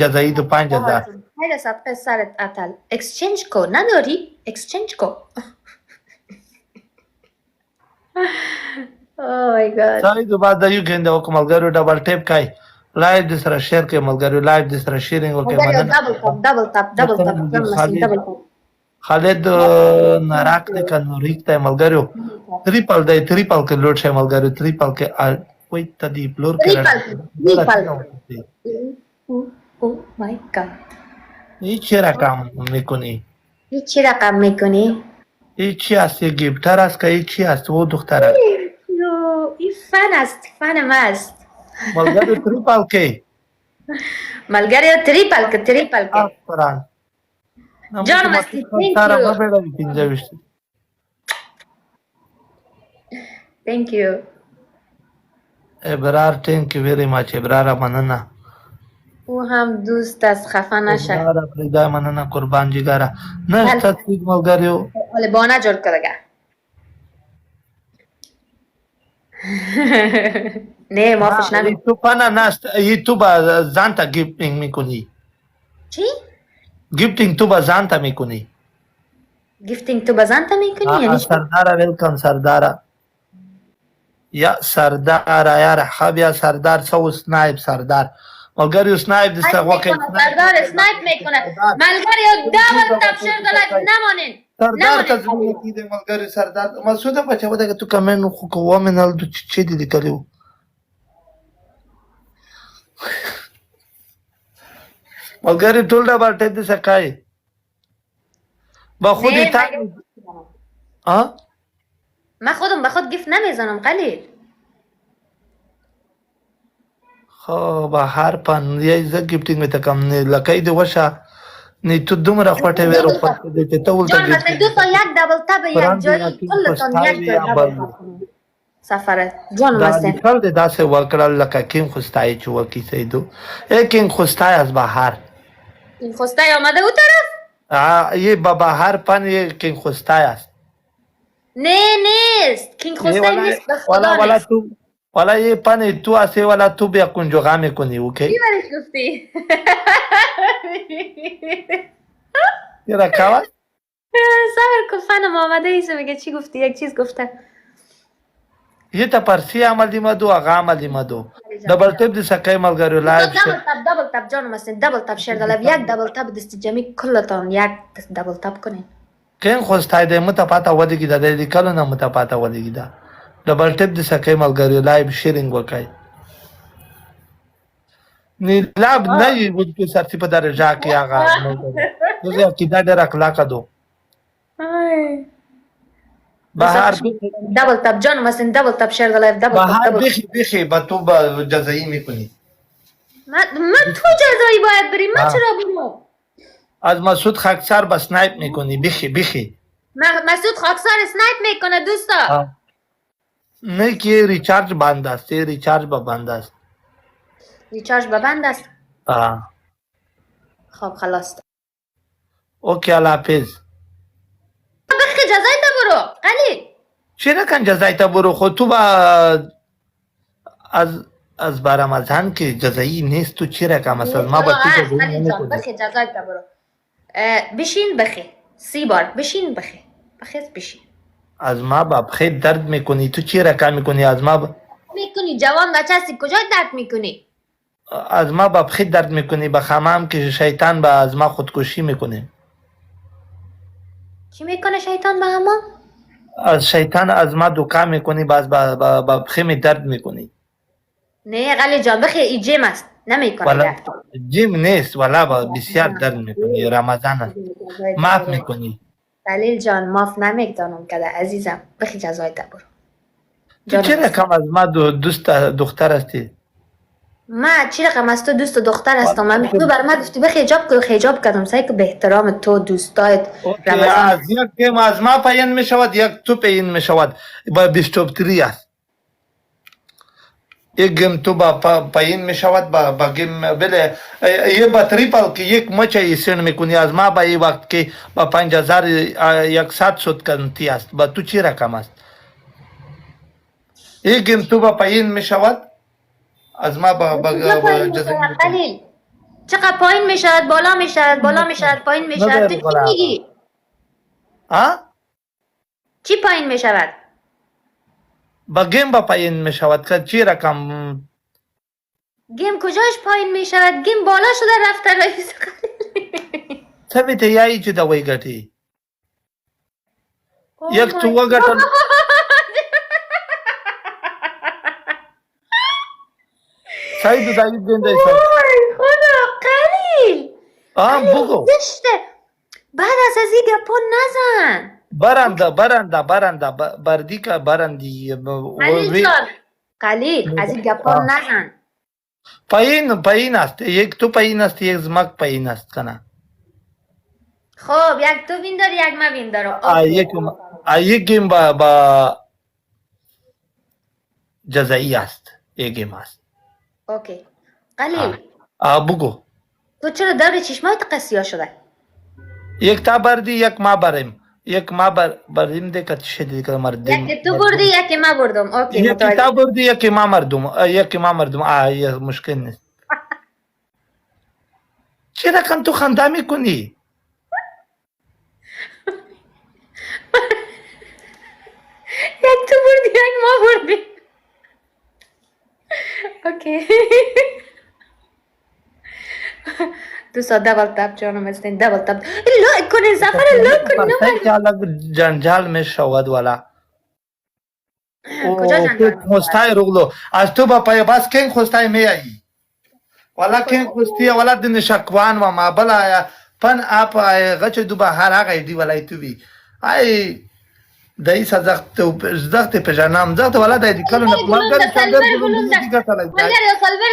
جزایی تو 5000. خیلی صدقه سرت اتل اکسچنج کو نداری؟ اکسچنج کو. Oh my god. سړی د بعد د یو ګنده وکړه ملګرو ډبل ټیپ کوي لایو د سره شیر کوي ملګرو لایو د سره شیرینګ وکړي ډبل ټاپ خالد ناراک دی که نوریک دی ملګرو تریپل دی تریپل کې لوډ شي ملګرو تریپل کې وای ته دی پلور کې Oh my god. هیچی رقم میکنی هیچی رقم میکنی؟ هیچی هستی گیبتر است که هیچی هست او دختر است این فن است فن ماست ملګرو تریپل کې ملګرو تریپل کې آفرین جان مستی thank you ابرار thank you very much ابرار مننه او هم دوست است خفه نشه ابرار پریدا مننه قربان جگره نه تصدیق ملګرو ولی بانه جور کرده نه مافش نمی تو پانا نست تو با زانتا گیفتینگ میکنی چی؟ گیفتینگ تو با زانتا میکنی گیفتینگ تو با زانتا میکنی؟ یعنی سردارا ویلکم سردارا یا سردارا یا رحب یا سردار سو سنایب سردار ملګری سنایب دسته وکه سردار سنایپ میکنه ملګری داول تبشیر دلک نمانین سردار ته زموږ کې د ملګری سردار مسعود په چا ودا ته کمن خو کوم نه د چې دي لیکلو ملګری ټول دا باندې د سکای با خودی تا ها من خودم به خود گیفت نمیزنم قلیل خو به هر پن یې ز گیفټینګ مې تکم نه لکای دی وشه نه تو دومره خوټه ورو پټ دې ته ولته جان مثلا دو تا یک دبل تاب یک جایی کلتون یک جایی سفره جان مثلا دا دې داسې وکړل لکه کیم خوستای چې وکی سیدو یکین خوستای از بهر این خوستای آمده او طرف یه با بهر پن یکین خوستای است نه نیست کینگ خوستای نیست به خدا نیست والا یه پن تو هستی والا تو بیا کنجوغا میکنی اوکی چی برش گفتی؟ یه رکاوت صبر کن فنم آمده ایسو میگه چی گفتی یک چیز گفته یه تا پرسی عمل دیمدو آغا عمل دیمدو دبل تب دی سکای ملگریو لایب شد دبل تب جانو مثلا دبل تب شیر دلب یک دبل تب دستی جمی کلتان یک دبل تب کنین کین خوستای دی متا پاتا ودگی دا دی کلو نا متا پاتا ودگی دا دبل تب دی سکای ملگریو لایب شیرینگ وکای نی لاب نی بود که سرتی پا در جاکی آغا دوزی اکیدا در اخلاق دو بهار دبل تب جانو مثلا دبل تب شیر دلب دبل بهار بخی با تو با جزایی میکنی من تو جزایی باید بریم من چرا برم از مسعود خاکسار با سنایپ میکنی بخی مسعود خاکسار سنایپ میکنه دوستا نه که ریچارج بند است ریچارج با بند است ریچارج با بند است خب خلاص اوکی الله حافظ بخی جزایی تا برو قلیل چی نکن جزایی تا برو خود تو با از برامزن که جزایی نیست تو چی رکم اصلا ما با تو جزایی نمیکنی بخی جزایی تا برو بشین بخی 3 بار بشین بخی بشین از ما با خیلی درد میکنی تو چی رکم میکنی از ما میکنی جوان بچه هستی کجای درد میکنی از ما با خیلی درد میکنی با خمام که شیطان با از ما خودکشی میکنه چی میکنه شیطان با ما از شیطان از ما دوکا میکنی باز با خیلی درد میکنی نه غلی جان بخی ای جیم است نمیکنه جیم نیست والا با بسیار درد میکنی رمضان است معاف میکنی دلیل جان معاف نمیکنم که عزیزم بخی جزای تا برو تو چه رقم از ما دوست دختر هستی ما چی رقم از تو دوست دختر هستم من تو بر ما گفتی بخی حجاب که حجاب کردم سعی که به احترام تو دوستایت رمضان از یک گیم از ما پایین میشود یک تو پایین میشود با 23 است یک گیم تو با پایین میشود با گیم بله یه با تریپل که یک مچ ایسن میکنی از ما با این وقت که با 5100 شد کنتی است با تو چی رقم است یک گیم تو با پایین میشود از ما با قلیل چقدر پایین می شود بالا می شود بالا می شود پایین می شود. تو چی میگی؟ چی پایین می شود؟ با گیم با پایین می شود که چی رقم؟ گیم کجاش پایین می شود؟ گیم بالا شده رفته رئیس خلیل. سویت یایی چی دوی گتی یک تو وگتل سعید دایی گنده سعید خدا خلیل بگو زشته. بعد از این گپا نزن. برنده بردی که برندی خلیل جان خلیل از این گپا نزن. پایین است یک تو پایین است یک زمک پایین است کنه خب یک تو ویندار یک ما ویندارم. یک گیم با جزایی است یک گیم است. اوکی خلیل بگو تو چرا دور چشمایت قسیا شده؟ یک تا بردی یک ما بریم یک ما بردیم دیگه چه دیگه مردیم یک تو بردی یک ما بردم. اوکی یک متوجه. تا بردی یک ما مردم یه مشکل نیست. چرا کن تو خنده میکنی؟ یک تو بردی یک ما بردی. اوکی دوستا دبل تپ جانم استین دبل تپ لایک کنین سفر لایک کنین. جنجال می شود والا کجا جنجال؟ خوستای روغلو از تو با پای باز کن خوستای می ای والا کن خوستی والا دن شکوان و ما بلا پن اپ غچ دو با هر هغه دی والا تو بی ای دای زخت په جنام زخت والا د دې کلو نه مګر څنګه سلور